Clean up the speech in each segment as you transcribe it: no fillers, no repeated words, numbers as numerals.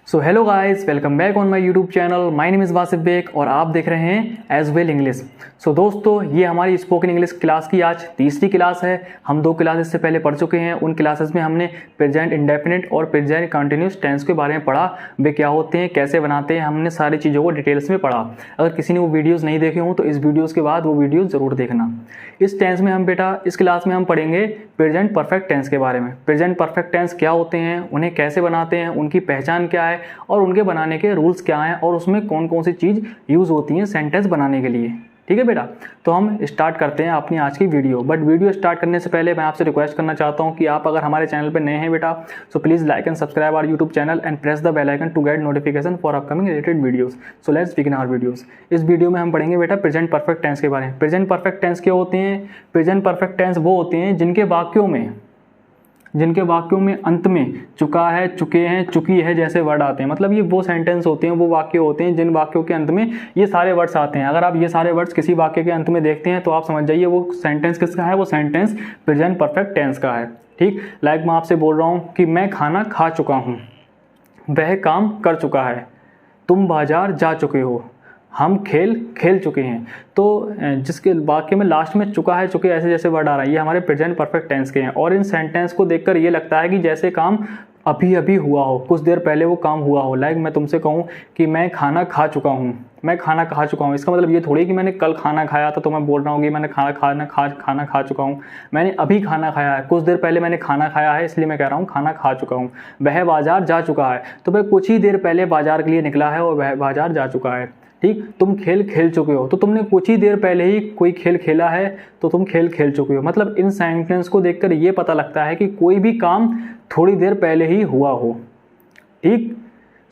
So hello guys, welcome back on my YouTube channel. My name is Wasif Baig और आप देख रहे हैं एज वेल इंग्लिश। सो दोस्तों, ये हमारी स्पोकन इंग्लिश क्लास की आज तीसरी क्लास है। हम दो क्लासेस से पहले पढ़ चुके हैं। उन क्लासेस में हमने प्रेजेंट इंडेफिनिट और प्रेजेंट कंटिन्यूस टेंस के बारे में पढ़ा, वे क्या होते हैं, कैसे बनाते हैं, हमने सारी चीज़ों को डिटेल्स में पढ़ा। अगर किसी ने वो वीडियोज़ नहीं देखे हों तो इस वीडियोज़ के बाद वो वीडियोज़ ज़रूर देखना। इस टेंस में हम इस क्लास में हम पढ़ेंगे प्रेजेंट परफेक्ट टेंस के बारे में। प्रेजेंट परफेक्ट टेंस क्या होते हैं, उन्हें कैसे बनाते हैं, उनकी पहचान क्या है और उनके बनाने के रूल्स क्या हैं और उसमें कौन कौन सी चीज़ यूज़ होती हैं सेंटेंस बनाने के लिए। ठीक है बेटा, तो हम स्टार्ट करते हैं अपनी आज की वीडियो। बट वीडियो स्टार्ट करने से पहले मैं आपसे रिक्वेस्ट करना चाहता हूं कि आप अगर हमारे चैनल पर नए हैं बेटा, so please like and subscribe our YouTube channel and press the bell icon to get notification for upcoming related videos. So let's begin our videos. इस वीडियो में हम पढ़ेंगे बेटा प्रेजेंट परफेक्ट टेंस के बारे में। प्रेजेंट परफेक्ट टेंस क्या होते हैं? प्रेजेंट परफेक्ट टेंस वो होते हैं जिनके वाक्यों में अंत में चुका है, चुके हैं, चुकी है जैसे वर्ड आते हैं। मतलब ये वो सेंटेंस होते हैं, वो वाक्य होते हैं जिन वाक्यों के अंत में ये सारे वर्ड्स आते हैं। अगर आप ये सारे वर्ड्स किसी वाक्य के अंत में देखते हैं तो आप समझ जाइए वो सेंटेंस किसका है, वो सेंटेंस प्रेजेंट परफेक्ट टेंस का है। ठीक, लाइक मैं आपसे बोल रहा हूँ कि मैं खाना खा चुका हूँ, वह काम कर चुका है, तुम बाजार जा चुके हो, हम खेल खेल चुके हैं। तो जिसके वाक्य में लास्ट में चुका है, चुके ऐसे जैसे वर्ड आ रहा है, ये हमारे प्रेजेंट परफेक्ट टेंस के हैं। और इन सेंटेंस को देखकर ये लगता है कि जैसे काम अभी अभी हुआ हो, कुछ देर पहले वो काम हुआ हो। लाइक मैं तुमसे कहूँ कि मैं खाना खा चुका हूँ, मैं खाना खा चुका हूँ, इसका मतलब ये थोड़ी कि मैंने कल खाना खाया था तो मैं बोल रहा हूँ कि मैंने खाना खा चुका हूँ। मैंने अभी खाना खाया है, कुछ देर पहले मैंने खाना खाया है, इसलिए मैं कह रहा हूँ खाना खा चुका हूँ। वह बाजार जा चुका है, तो वह कुछ ही देर पहले बाजार के लिए निकला है और वह बाजार जा चुका है। ठीक, तुम खेल खेल चुके हो, तो तुमने कुछ ही देर पहले ही कोई खेल खेला है तो तुम खेल खेल चुके हो। मतलब इन सेंटेंस को देखकर ये पता लगता है कि कोई भी काम थोड़ी देर पहले ही हुआ हो। ठीक,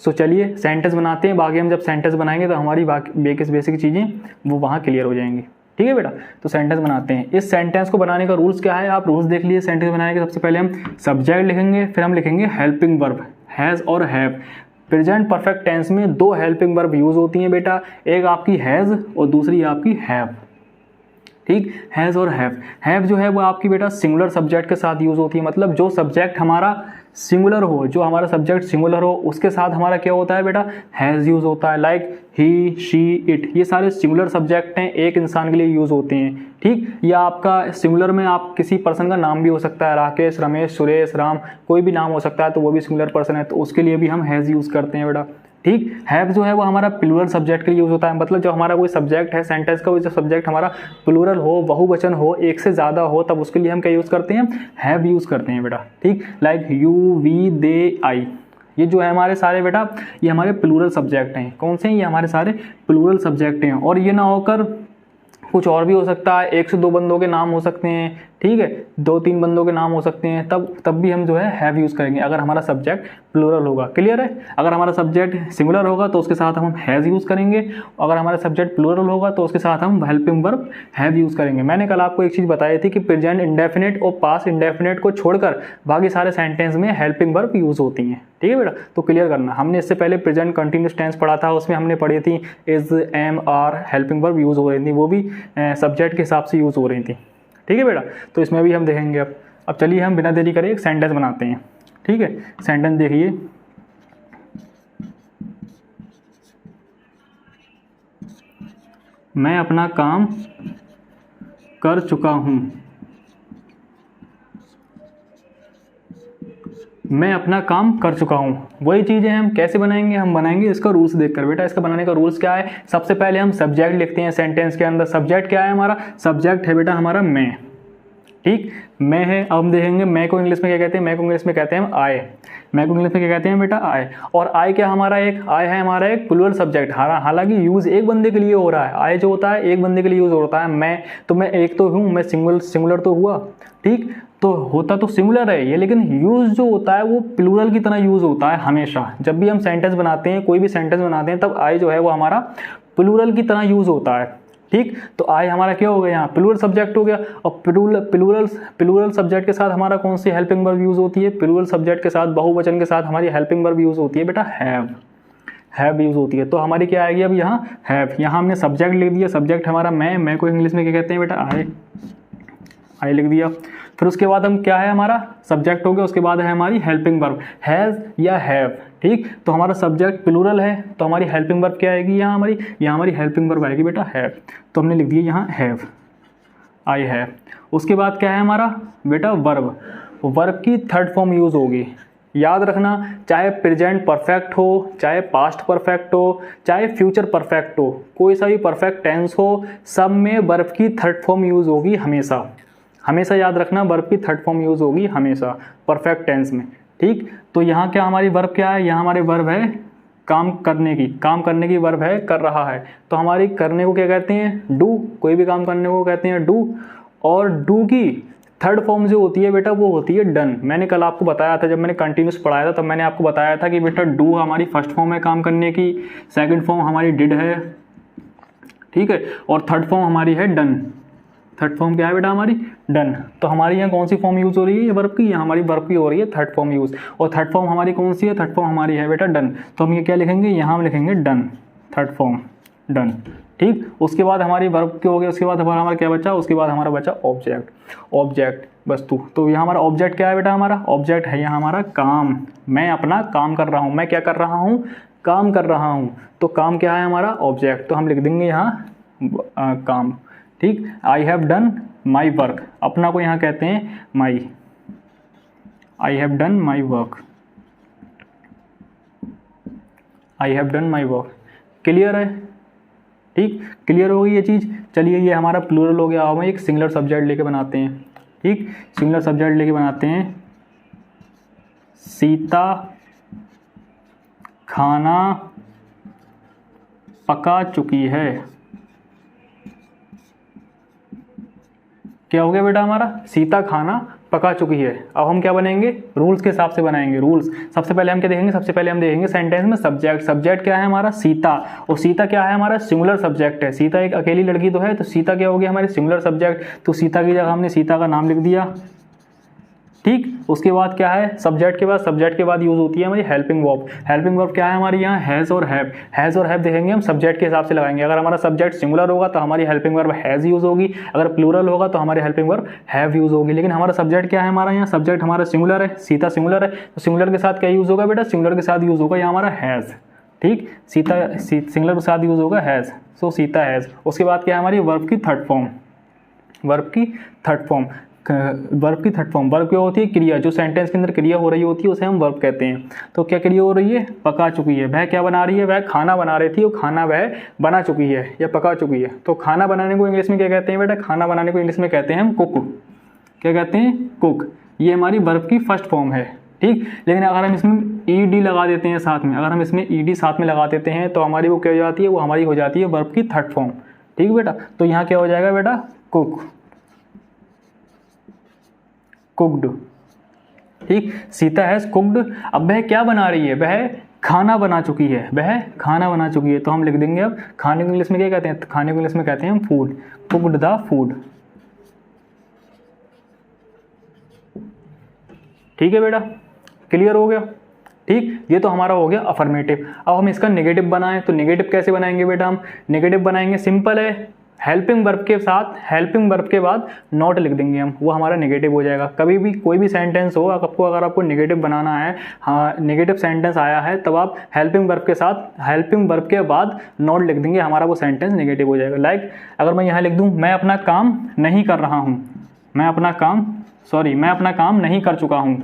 सो चलिए सेंटेंस बनाते हैं। बाकी हम जब सेंटेंस बनाएंगे तो हमारी बेसिक चीज़ें वो वहाँ क्लियर हो जाएंगी। ठीक है बेटा, तो सेंटेंस बनाते हैं। इस सेंटेंस को बनाने का रूल्स क्या है, आप रूल्स देख लीजिए। सेंटेंस बनाने के सबसे पहले हम सब्जेक्ट लिखेंगे, फिर हम लिखेंगे हेल्पिंग वर्ब हैज़ और हैव। प्रेजेंट परफेक्ट टेंस में दो हेल्पिंग वर्ब यूज होती हैं बेटा, एक आपकी हैज़ और दूसरी आपकी हैव। ठीक, हैज़ और हैव जो है वो आपकी बेटा सिंगुलर सब्जेक्ट के साथ यूज होती है। मतलब जो सब्जेक्ट हमारा सिंगुलर हो, जो हमारा सब्जेक्ट सिंगुलर हो, उसके साथ हमारा क्या होता है बेटा, हैज़ यूज होता है। लाइक ही, शी, इट, ये सारे सिंगुलर सब्जेक्ट हैं, एक इंसान के लिए यूज होते हैं। ठीक, या आपका सिंगुलर में आप किसी पर्सन का नाम भी हो सकता है, राकेश, रमेश, सुरेश, राम, कोई भी नाम हो सकता है, तो वो भी सिंगुलर पर्सन है, तो उसके लिए भी हम हैज़ यूज करते हैं बेटा। ठीक, हैव जो है वो हमारा प्लूरल सब्जेक्ट के लिए यूज होता है। मतलब जो हमारा कोई सब्जेक्ट है सेंटेंस का, वो जो सब्जेक्ट हमारा प्लूरल हो, बहुवचन हो, एक से ज़्यादा हो, तब उसके लिए हम क्या यूज़ करते हैं, हैव यूज़ करते हैं बेटा। ठीक, लाइक यू, वी, दे, आई, ये जो है हमारे सारे बेटा ये हमारे प्लूरल सब्जेक्ट हैं। कौन से हैं? ये हमारे सारे प्लूरल सब्जेक्ट हैं। और ये ना होकर कुछ और भी हो सकता है, एक से दो बंदों के नाम हो सकते हैं, ठीक है, दो तीन बंदों के नाम हो सकते हैं, तब भी हम जो है हैव यूज़ करेंगे अगर हमारा सब्जेक्ट प्लूरल होगा। क्लियर है? अगर हमारा सब्जेक्ट सिंगुलर होगा तो उसके साथ हम हैज़ यूज़ करेंगे, अगर हमारा सब्जेक्ट प्लूरल होगा तो उसके साथ हम हेल्पिंग वर्ब हैव यूज़ करेंगे। मैंने कल आपको एक चीज़ बताई थी कि प्रेजेंट इंडेफिनिट और पास्ट इंडेफिनिट को छोड़कर बाकी सारे सेंटेंस में हेल्पिंग वर्ब यूज़ होती हैं। ठीक है बेटा, तो क्लियर करना। हमने इससे पहले प्रेजेंट कंटिन्यूस टेंस पढ़ा था, उसमें हमने पढ़ी थी is, am, are, helping verb use हो रही थी, वो भी सब्जेक्ट के हिसाब से यूज़ हो रही थी। ठीक है बेटा, तो इसमें भी हम देखेंगे। अब चलिए हम बिना देरी करे एक सेंटेंस बनाते हैं। ठीक है, सेंटेंस देखिए, मैं अपना काम कर चुका हूँ, मैं अपना काम कर चुका हूँ। वही चीज़ें हम कैसे बनाएंगे, हम बनाएंगे इसका रूल्स देखकर बेटा। इसका बनाने का रूल्स क्या है, सबसे पहले हम सब्जेक्ट लिखते हैं सेंटेंस के अंदर। सब्जेक्ट क्या है हमारा, सब्जेक्ट है बेटा हमारा मैं। ठीक, मैं है। अब हम देखेंगे मैं को इंग्लिश में क्या कहते हैं, मैं को इंग्लिश में कहते हैं आई। मैं को इंग्लिश में क्या कहते हैं बेटा, आई। और आई क्या हमारा आई है हमारा एक प्लूरल सब्जेक्ट। हालांकि यूज एक बंदे के लिए हो रहा है, आई जो होता है एक बंदे के लिए यूज होता है। मैं तो मैं एक तो हूँ, मैं सिंगुलर तो हुआ। ठीक, तो होता तो सिंगुलर है ये, लेकिन यूज जो होता है वो प्लूरल की तरह यूज होता है हमेशा। जब भी हम सेंटेंस बनाते हैं, कोई भी सेंटेंस बनाते हैं, तब आई जो है वो हमारा प्लूरल की तरह यूज होता है। ठीक, तो आई हमारा क्या हो गया, यहाँ प्लूरल सब्जेक्ट हो गया। और प्लूरल सब्जेक्ट के साथ हमारा कौन सी हेल्पिंग वर्ब यूज होती है, प्लूरल सब्जेक्ट के साथ, बहुवचन के साथ हमारी हेल्पिंग वर्ब यूज होती है बेटा हैव यूज होती है। तो हमारी क्या आएगी अब यहाँ हैव। यहाँ हमने सब्जेक्ट लिख दिया, सब्जेक्ट हमारा मैं को इंग्लिश में क्या कहते हैं बेटा, आई लिख दिया। फिर उसके बाद हम क्या है, हमारा सब्जेक्ट हो गया, उसके बाद है हमारी हेल्पिंग वर्ब हैज़ या हैव। ठीक, तो हमारा सब्जेक्ट प्लूरल है तो हमारी हेल्पिंग वर्ब क्या आएगी, यहाँ हमारी हेल्पिंग वर्ब आएगी बेटा हैव। तो हमने लिख दिया यहाँ हैव, आई हैव। उसके बाद क्या है हमारा बेटा वर्ब, वर्ब की थर्ड फॉर्म यूज़ होगी। याद रखना, चाहे प्रेजेंट परफेक्ट हो, चाहे पास्ट परफेक्ट हो, चाहे फ्यूचर परफेक्ट हो, कोई सा भी परफेक्ट टेंस हो, सब में वर्ब की थर्ड फॉर्म यूज़ होगी हमेशा। हमेशा याद रखना, वर्ब की थर्ड फॉर्म यूज़ होगी हमेशा परफेक्ट टेंस में। ठीक, तो यहाँ क्या हमारी वर्ब क्या है, यहाँ हमारे वर्ब है काम करने की वर्ब है कर रहा है। तो हमारी करने को क्या कहते हैं, डू। कोई भी काम करने को कहते हैं डू। और डू की थर्ड फॉर्म जो होती है बेटा वो होती है डन। मैंने कल आपको बताया था, जब मैंने कंटिन्यूस पढ़ाया था तब मैंने आपको बताया था कि बेटा डू हमारी फर्स्ट फॉर्म है काम करने की, सेकंड फॉर्म हमारी डिड है, ठीक है, और थर्ड फॉर्म हमारी है डन। थर्ड फॉर्म क्या है बेटा हमारी, डन। तो हमारी यहाँ कौन सी फॉर्म यूज़ हो रही है, ये वर्ब की, यहाँ हमारी वर्ब की हो रही है थर्ड फॉर्म यूज़। और थर्ड फॉर्म हमारी कौन सी है, थर्ड फॉर्म हमारी है बेटा डन। तो हम ये क्या लिखेंगे, यहाँ हम लिखेंगे डन, थर्ड फॉर्म डन। ठीक, उसके बाद हमारी वर्ब के हो गए, उसके बाद हमारा क्या बचा, उसके बाद हमारा बचा ऑब्जेक्ट। ऑब्जेक्ट वस्तु, तो यहाँ हमारा ऑब्जेक्ट क्या है बेटा, हमारा ऑब्जेक्ट है यहाँ हमारा काम। मैं अपना काम कर रहा हूँ, मैं क्या कर रहा हूँ, काम कर रहा हूँ। तो काम क्या है हमारा, ऑब्जेक्ट। तो हम लिख देंगे यहाँ काम। ठीक, I have done my work, अपना को यहाँ कहते हैं my, I have done my work, I have done my work. Clear है, ठीक, क्लियर हो गई ये चीज़। चलिए ये हमारा प्लूरल हो गया, अब हम एक सिंगुलर सब्जेक्ट लेके बनाते हैं। ठीक, सिंगुलर सब्जेक्ट लेके बनाते हैं, सीता खाना पका चुकी है। क्या हो गया बेटा हमारा, सीता खाना पका चुकी है। अब हम क्या बनेंगे, रूल्स के हिसाब से बनाएंगे। रूल्स सबसे पहले हम क्या देखेंगे, सबसे पहले हम देखेंगे सेंटेंस में सब्जेक्ट। सब्जेक्ट क्या है हमारा, सीता, और सीता क्या है हमारा, सिंगुलर सब्जेक्ट है। सीता एक अकेली लड़की तो है, तो सीता क्या हो गया हमारे सिंगुलर सब्जेक्ट। तो सीता की जगह हमने सीता का नाम लिख दिया। ठीक, उसके बाद क्या है, सब्जेक्ट के बाद यूज होती है हमारी हेल्पिंग वर्ब। हेल्पिंग वर्ब क्या है हमारी यहाँ, हैज़ और हैव। हैज़ और हैव देखेंगे हम सब्जेक्ट के हिसाब से लगाएंगे। अगर हमारा सब्जेक्ट सिंगुलर होगा तो हमारी हेल्पिंग वर्ब हैज़ यूज होगी, अगर प्लूरल होगा तो हमारी हेल्पिंग वर्ब हैव यूज होगी। लेकिन हमारा सब्जेक्ट क्या है, हमारा यहाँ सब्जेक्ट हमारा सिंगुलर है, सीता सिंगुलर है, तो सिंगुलर के साथ क्या यूज होगा बेटा, सिंगुलर के साथ यूज होगा यहाँ हमारा हैज़। ठीक, सीता सिंगुलर के साथ यूज होगा हैज़, सो सीता हैज़। उसके बाद क्या है हमारी वर्ब की थर्ड फॉर्म। वर्ब की थर्ड फॉर्म वर्ब क्या होती है, क्रिया। जो सेंटेंस के अंदर क्रिया हो रही होती है उसे हम वर्ब कहते हैं। तो क्या क्रिया हो रही है, पका चुकी है। वह क्या बना रही है, वह खाना बना रही थी, वो खाना वह बना चुकी है या पका चुकी है। तो खाना बनाने को इंग्लिश में क्या कहते हैं बेटा, खाना बनाने को इंग्लिश में कहते हैं हम कुक। क्या कहते हैं, कुक। ये हमारी वर्ब की फर्स्ट फॉर्म है। ठीक, लेकिन अगर हम इसमें ईडी लगा देते हैं साथ में, अगर हम इसमें ईडी साथ में लगा देते हैं तो हमारी वो क्या हो जाती है, वो हमारी हो जाती है वर्ब की थर्ड फॉर्म। ठीक बेटा, तो यहाँ क्या हो जाएगा बेटा, कुक, कुक्ड। ठीक, सीता हैज कुक्ड। अब वह क्या बना रही है, वह खाना बना चुकी है, वह खाना बना चुकी है। तो हम लिख देंगे अब खाने को इंग्लिश में क्या कहते हैं, खाने को इंग्लिश में कहते हैं हम फूड। Cooked the food. ठीक है बेटा, क्लियर हो गया। ठीक, ये तो हमारा हो गया अफर्मेटिव। अब हम इसका नेगेटिव बनाएं, तो नेगेटिव कैसे बनाएंगे बेटा, हम नेगेटिव बनाएंगे, सिंपल है, हेल्पिंग वर्ब के साथ हेल्पिंग वर्ब के बाद नॉट लिख देंगे हम, वो हमारा नेगेटिव हो जाएगा। कभी भी कोई भी सेंटेंस हो आपको, अगर आपको नेगेटिव बनाना है, हाँ नेगेटिव सेंटेंस आया है, तब आप हेल्पिंग वर्ब के साथ हेल्पिंग वर्ब के बाद नॉट लिख देंगे, हमारा वो सेंटेंस नेगेटिव हो जाएगा। लाइक अगर मैं यहाँ लिख दूँ, मैं अपना काम नहीं कर रहा हूँ, मैं अपना काम नहीं कर चुका हूँ।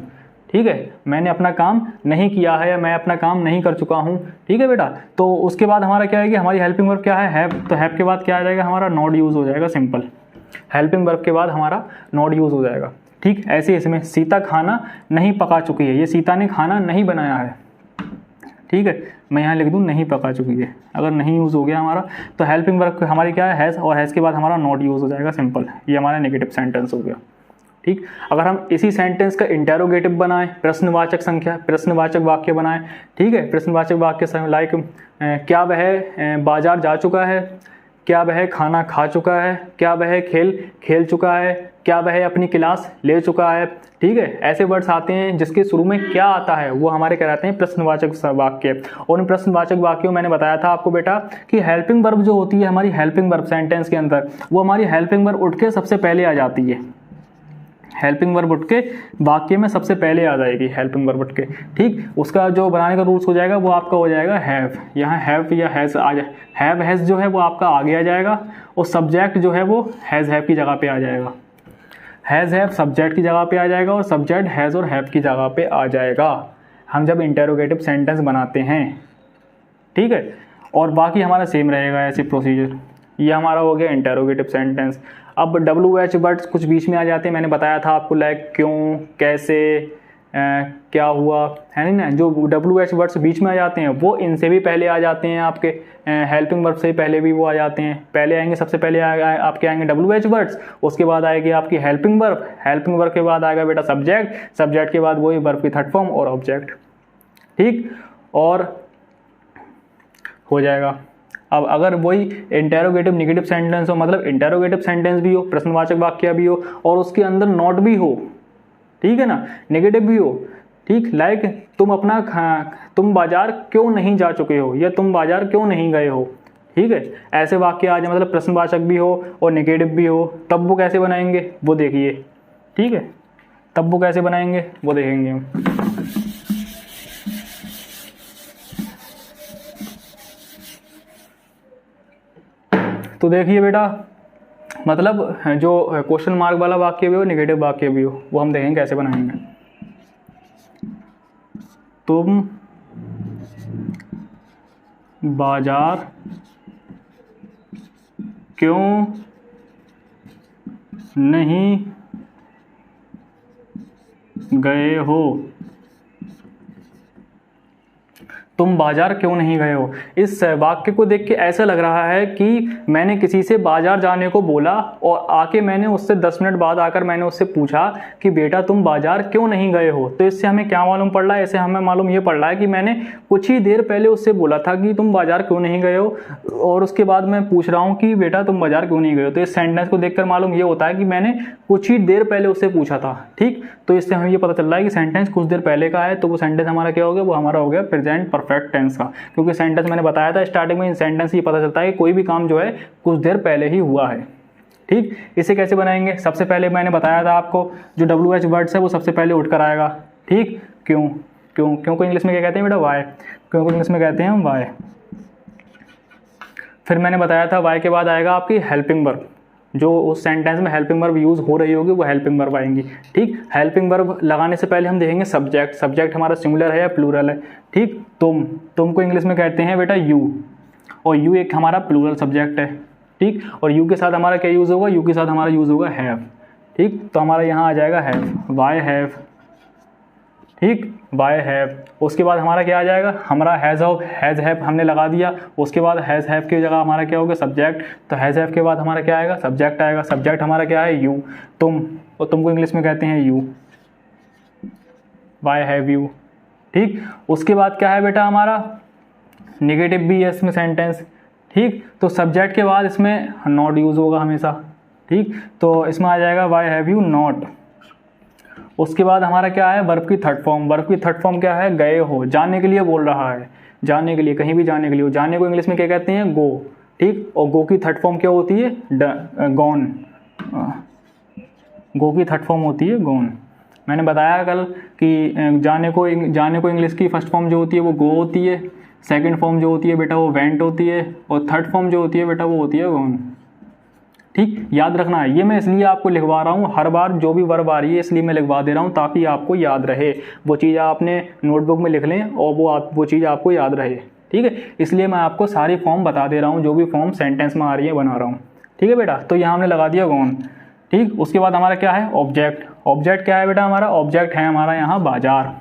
ठीक है, मैंने अपना काम नहीं किया है या मैं अपना काम नहीं कर चुका हूँ। ठीक है बेटा, तो उसके बाद हमारा क्या है कि हमारी हेल्पिंग वर्ब क्या है, हैव। तो हैव के बाद क्या आ जाएगा, हमारा नॉट यूज हो जाएगा। सिंपल, हेल्पिंग वर्ब के बाद हमारा नॉट यूज हो जाएगा। ठीक, ऐसे इसमें सीता खाना नहीं पका चुकी है, ये सीता ने खाना नहीं बनाया है। ठीक है, मैं यहाँ लिख दूँ नहीं पका चुकी है, अगर नहीं यूज़ हो गया हमारा, तो हेल्पिंग वर्ब हमारी क्या है, हैज़, और हैज़ के बाद हमारा नॉट यूज़ हो जाएगा। सिंपल, ये हमारा नेगेटिव सेंटेंस हो गया। ठीक, अगर हम इसी सेंटेंस का इंटेरोगेटिव बनाएं, प्रश्नवाचक संख्या, प्रश्नवाचक वाक्य बनाएं। ठीक है, प्रश्नवाचक वाक्य लाइक क्या वह बाजार जा चुका है, क्या वह खाना खा चुका है, क्या वह खेल खेल चुका है, क्या वह अपनी क्लास ले चुका है। ठीक है, ऐसे वर्ड्स आते हैं जिसके शुरू में क्या आता है वो हमारे कहलाते हैं प्रश्नवाचक वाक्य। और इन प्रश्नवाचक वाक्यों मैंने बताया था आपको बेटा कि हेल्पिंग वर्ब जो होती है हमारी, हेल्पिंग वर्ब सेंटेंस के अंदर, वो हमारी हेल्पिंग वर्ब उठ के सबसे पहले आ जाती है। हेल्पिंग वर्ब उठ के वाक्य में सबसे पहले आ जाएगी, हेल्पिंग वर्ब उठ के। ठीक, उसका जो बनाने का रूल्स हो जाएगा वो आपका हो जाएगा हैव। यहाँ हैव या हैज़ आ जाए, हैव हैज़ जो है वो आपका आगे आ जाएगा और सब्जेक्ट जो है वो हैज़ हैव की जगह पे आ जाएगा। हैज़ हैव सब्जेक्ट की जगह पे आ जाएगा और सब्जेक्ट हैज़ और हैव की जगह पे आ जाएगा हम जब इंटेरोगेटिव सेंटेंस बनाते हैं। ठीक है, और बाकी हमारा सेम रहेगा ऐसे प्रोसीजर। ये हमारा हो गया इंटेरोगेटिव सेंटेंस। अब WH वर्ड्स कुछ बीच में आ जाते हैं, मैंने बताया था आपको, लाइक क्यों, कैसे, क्या हुआ, है ना। जो WH वर्ड्स बीच में आ जाते हैं वो इनसे भी पहले आ जाते हैं, आपके हेल्पिंग वर्ब से पहले भी वो आ जाते हैं। पहले आएंगे, सबसे पहले आपके आएंगे WH वर्ड्स, उसके बाद आएगी आपकी हेल्पिंग वर्ब, हेल्पिंग वर्ब के बाद आएगा बेटा सब्जेक्ट, सब्जेक्ट के बाद वही वर्ब की थर्ड फॉर्म और ऑब्जेक्ट। ठीक, और हो जाएगा। अब अगर वही इंटेरोगेटिव नेगेटिव सेंटेंस हो, मतलब इंटेरोगेटिव सेंटेंस भी हो, प्रश्नवाचक वाक्य भी हो और उसके अंदर नॉट भी हो, ठीक है ना, नेगेटिव भी हो। ठीक, लाइक तुम बाजार क्यों नहीं जा चुके हो या तुम बाजार क्यों नहीं गए हो। ठीक है, ऐसे वाक्य आ जाए, मतलब प्रश्नवाचक भी हो और नेगेटिव भी हो, तब वो कैसे बनाएंगे वो देखिए। ठीक है, तब वो कैसे बनाएंगे वो देखेंगे हम। तो देखिए बेटा, मतलब जो क्वेश्चन मार्क वाला वाक्य भी हो, नेगेटिव वाक्य भी हो, वो हम देखेंगे कैसे बनाएंगे। तुम बाजार क्यों नहीं गए हो। तुम बाजार क्यों नहीं गए हो। इस वाक्य को देख के ऐसा लग रहा है कि मैंने किसी से बाजार जाने को बोला और आके मैंने उससे 10 मिनट बाद आकर मैंने उससे पूछा कि बेटा तुम बाजार क्यों नहीं गए हो। तो इससे हमें क्या मालूम पड़ रहा है, इससे हमें मालूम ये पड़ रहा है कि मैंने कुछ ही देर पहले उससे बोला था कि तुम बाजार क्यों नहीं गए हो और उसके बाद मैं पूछ रहा हूँ कि बेटा तुम बाजार क्यों नहीं गए हो। तो इस सेंटेंस को देखकर मालूम ये होता है कि मैंने कुछ ही देर पहले उससे पूछा था। ठीक, तो इससे हमें ये पता चल रहा है कि सेंटेंस कुछ देर पहले का है, तो वो सेंटेंस हमारा क्या हो गया, वो हमारा हो गया प्रेजेंट परफेक्ट टेंस का। क्योंकि सेंटेंस मैंने बताया था स्टार्टिंग में, इन सेंटेंस ये पता चलता है कि कोई भी काम जो है कुछ देर पहले ही हुआ है। ठीक, इसे कैसे बनाएंगे, सबसे पहले मैंने बताया था आपको जो WH वर्ड्स है वो सबसे पहले उठकर आएगा। ठीक, क्यों, क्यों, क्यों को इंग्लिश में क्या कहते हैं बेटा, वाई। क्यों को इंग्लिश में कहते हैं हम वाई। फिर मैंने बताया था वाई के बाद आएगा आपकी हेल्पिंग वर्ब, जो उस सेंटेंस में हेल्पिंग वर्ब यूज हो रही होगी वो हेल्पिंग वर्ब आएंगी। ठीक, हेल्पिंग वर्ब लगाने से पहले हम देखेंगे सब्जेक्ट, सब्जेक्ट हमारा सिंगुलर है या प्लूरल है। ठीक, तुम को इंग्लिश में कहते हैं बेटा यू, और यू एक हमारा प्लूरल सब्जेक्ट है। ठीक, और यू के साथ हमारा क्या यूज होगा, यू के साथ हमारा यूज होगा हैव। ठीक, तो हमारा यहाँ आ जाएगा हैव, वाई हैव। ठीक, वाई हैव, उसके बाद हमारा क्या आ जाएगा, हमारा हैज़ हैव हमने लगा दिया, उसके बाद हैज़ हैव की जगह हमारा क्या होगा, सब्जेक्ट। तो हैज़ हैव के बाद हमारा क्या आएगा, सब्जेक्ट आएगा। सब्जेक्ट हमारा क्या है, यू, तुम, और तुमको इंग्लिश में कहते हैं यू, वाई हैव यू। ठीक, उसके बाद क्या है बेटा हमारा, नेगेटिव भी है इसमें सेंटेंस। ठीक, तो सब्जेक्ट के बाद इसमें नॉट यूज होगा हमेशा। ठीक, तो इसमें आ जाएगा वाई हैव यू नॉट। उसके बाद हमारा क्या है, वर्ब की थर्ड फॉर्म। वर्ब की थर्ड फॉर्म क्या है, गए हो, जाने के लिए बोल रहा है, जाने के लिए, कहीं भी जाने के लिए। जाने को इंग्लिश में क्या कहते हैं, गो। ठीक, और गो की थर्ड फॉर्म क्या होती है, गॉन। गो की थर्ड फॉर्म होती है गॉन। मैंने बताया कल कि जाने को इंग्लिश की फर्स्ट फॉर्म जो होती है वो गो होती है, सेकंड फॉर्म जो होती है बेटा वो वेंट होती है, और थर्ड फॉर्म जो होती है बेटा वो होती है गॉन। ठीक, याद रखना है। ये मैं इसलिए आपको लिखवा रहा हूँ, हर बार जो भी वर्ब आ रही है इसलिए मैं लिखवा दे रहा हूँ ताकि आपको याद रहे। वो चीज़ आपने नोटबुक में लिख लें और वो चीज़ आपको याद रहे। ठीक है, इसलिए मैं आपको सारी फॉर्म बता दे रहा हूँ, जो भी फॉर्म सेंटेंस में आ रही है बना रहा हूँ। ठीक है बेटा, तो यहाँ हमने लगा दिया गॉन। ठीक, उसके बाद हमारा क्या है, ऑब्जेक्ट। ऑब्जेक्ट क्या है बेटा, हमारा ऑब्जेक्ट है हमारा यहाँ बाजार।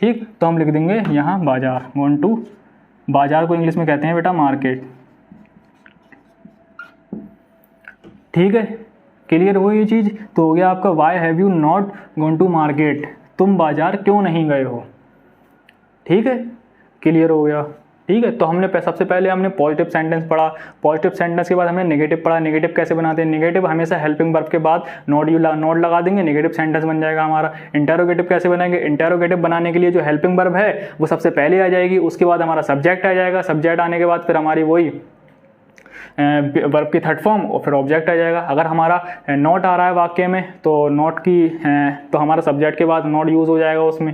ठीक, तो हम लिख देंगे यहाँ बाजार, गॉन टू। बाजार को इंग्लिश में कहते हैं बेटा मार्केट। ठीक है, क्लियर हो ये चीज़। तो हो गया आपका why have you not gone to market, तुम बाजार क्यों नहीं गए हो। ठीक है, क्लियर हो गया। ठीक है, तो हमने सबसे पहले हमने पॉजिटिव सेंटेंस पढ़ा, पॉजिटिव सेंटेंस के बाद हमने नेगेटिव पढ़ा। नेगेटिव कैसे बनाते हैं, नेगेटिव हमेशा हेल्पिंग वर्ब के बाद नॉट लगा देंगे, नेगेटिव सेंटेंस बन जाएगा हमारा। इंटेरोगेटिव कैसे बनाएंगे, इंटेरोगेटिव बनाने के लिए जो हेल्पिंग वर्ब है वो सबसे पहले आ जाएगी, उसके बाद हमारा सब्जेक्ट आ जाएगा। सब्जेक्ट आने के बाद फिर हमारी वही वर्ब की थर्ड फॉर्म और फिर ऑब्जेक्ट आ जाएगा। अगर हमारा नॉट आ रहा है वाक्य में तो नॉट की तो हमारा सब्जेक्ट के बाद नॉट यूज़ हो जाएगा उसमें,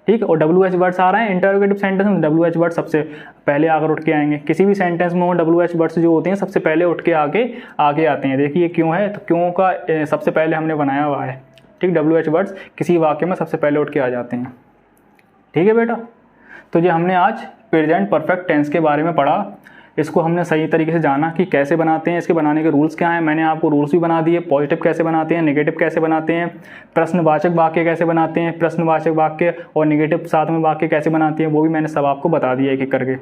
ठीक है। और WH वर्ड्स आ रहे हैं इंटरोगेटिव सेंटेंस में, WH वर्ड सबसे पहले आकर उठ के आएंगे। किसी भी सेंटेंस में वो WH वर्ड्स जो होते हैं सबसे पहले उठ के आगे आते हैं। देखिए क्यों है, तो क्यों का सबसे पहले हमने बनाया हुआ है, ठीक। WH वर्ड्स किसी वाक्य में सबसे पहले उठ के आ जाते हैं, ठीक है बेटा। तो ये हमने आज प्रेजेंट परफेक्ट टेंस के बारे में पढ़ा। इसको हमने सही तरीके से जाना कि कैसे बनाते हैं, इसके बनाने के रूल्स क्या हैं। मैंने आपको रूल्स भी बना दिए, पॉजिटिव कैसे बनाते हैं, नेगेटिव कैसे बनाते हैं, प्रश्नवाचक वाक्य कैसे बनाते हैं, प्रश्नवाचक वाक्य और नेगेटिव साथ में वाक्य कैसे बनाते हैं, वो भी मैंने सब आपको बता दिया एक एक करके,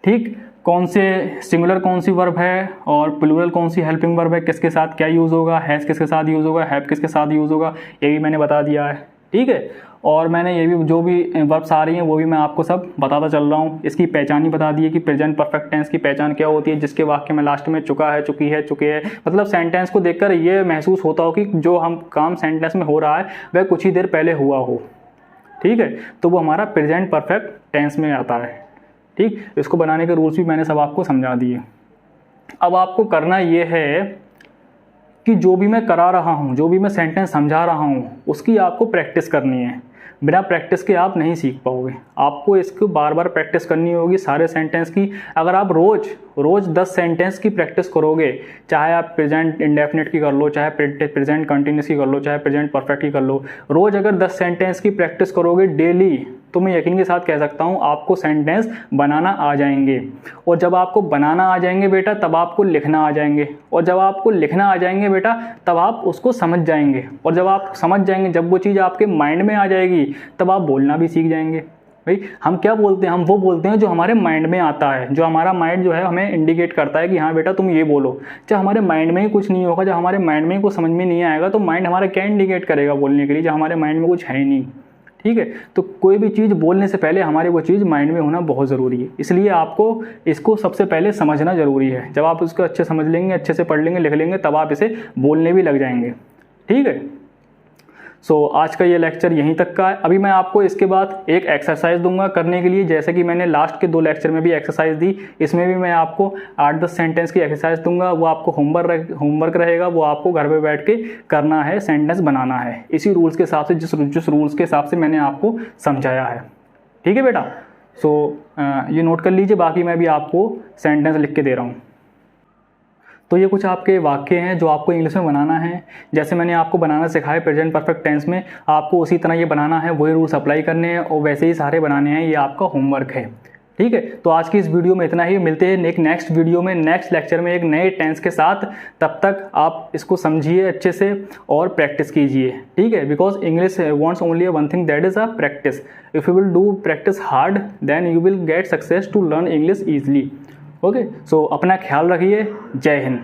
ठीक। कौन से सिंगुलर कौन सी वर्ब है और प्लूरल कौन सी हेल्पिंग वर्ब है, किसके साथ क्या यूज़ होगा, हैज़ किसके साथ यूज़ होगा, हैव किसके साथ यूज़ होगा, ये भी मैंने बता दिया है, ठीक है। और मैंने ये भी जो भी वर्ब्स आ रही हैं वो भी मैं आपको सब बताता चल रहा हूँ। इसकी पहचान ही बता दी है कि प्रेजेंट परफेक्ट टेंस की पहचान क्या होती है, जिसके वाक्य में लास्ट में चुका है, चुकी है, चुके हैं, मतलब सेंटेंस को देखकर ये महसूस होता हो कि जो हम काम सेंटेंस में हो रहा है वह कुछ ही देर पहले हुआ हो, ठीक है। तो वो हमारा प्रेजेंट परफेक्ट टेंस में आता है, ठीक। इसको बनाने के रूल्स भी मैंने सब आपको समझा दिए। अब आपको करना ये है कि जो भी मैं करा रहा हूँ, जो भी मैं सेंटेंस समझा रहा हूँ, उसकी आपको प्रैक्टिस करनी है। बिना प्रैक्टिस के आप नहीं सीख पाओगे, आपको इसको बार बार प्रैक्टिस करनी होगी सारे सेंटेंस की। अगर आप रोज़ 10 सेंटेंस की प्रैक्टिस करोगे, चाहे आप प्रेजेंट इंडेफिनिट की कर लो, चाहे प्रेजेंट कंटिन्यूस की कर लो, चाहे प्रेजेंट परफेक्ट की कर लो, रोज़ अगर 10 सेंटेंस की प्रैक्टिस करोगे डेली, तो मैं यकीन के साथ कह सकता हूँ आपको सेंटेंस बनाना आ जाएंगे। और जब आपको बनाना आ जाएंगे बेटा, तब आपको लिखना आ जाएंगे। और जब आपको लिखना आ जाएंगे बेटा, तब आप उसको समझ जाएंगे। और जब आप समझ जाएंगे, जब वो चीज़ आपके माइंड में आ जाएगी, तब आप बोलना भी सीख जाएंगे। भाई हम क्या बोलते हैं, हम वो बोलते हैं जो हमारे माइंड में आता है, जो हमारा माइंड जो है हमें इंडिकेट करता है कि हाँ बेटा तुम ये बोलो। जब हमारे माइंड में ही कुछ नहीं होगा, जब हमारे माइंड में ही कुछ समझ में नहीं आएगा, तो माइंड हमारा क्या इंडिकेट करेगा बोलने के लिए, जब हमारे माइंड में कुछ है ही नहीं, ठीक है। तो कोई भी चीज़ बोलने से पहले हमारे वो चीज़ माइंड में होना बहुत ज़रूरी है। इसलिए आपको इसको सबसे पहले समझना ज़रूरी है। जब आप इसको अच्छे समझ लेंगे, अच्छे से पढ़ लेंगे, लिख लेंगे, तब आप इसे बोलने भी लग जाएंगे, ठीक है। सो आज का ये लेक्चर यहीं तक का है। अभी मैं आपको इसके बाद एक एक्सरसाइज दूंगा करने के लिए, जैसे कि मैंने लास्ट के 2 लेक्चर में भी एक्सरसाइज दी, इसमें भी मैं आपको 8-10 सेंटेंस की एक्सरसाइज दूंगा। वो आपको होमवर्क रहेगा, वो आपको घर पे बैठ के करना है, सेंटेंस बनाना है इसी रूल्स के हिसाब से, जिस रूल्स के हिसाब से मैंने आपको समझाया है, ठीक है बेटा। सो ये नोट कर लीजिए, बाकी मैं भी आपको सेंटेंस लिख के दे रहा हूँ। तो ये कुछ आपके वाक्य हैं जो आपको इंग्लिश में बनाना है। जैसे मैंने आपको बनाना सिखाया प्रेजेंट परफेक्ट टेंस में, आपको उसी तरह ये बनाना है, वही रूल्स अप्लाई करने हैं और वैसे ही सारे बनाने हैं। ये आपका होमवर्क है, ठीक है। तो आज की इस वीडियो में इतना ही। मिलते हैं एक नेक्स्ट वीडियो में, नेक्स्ट लेक्चर में, एक नए टेंस के साथ। तब तक आप इसको समझिए अच्छे से और प्रैक्टिस कीजिए, ठीक है। Because English wants only one thing, that is a practice. If you will do practice hard, then you will get success to learn English easily. Okay, so अपना ख्याल रखिए। जय हिंद।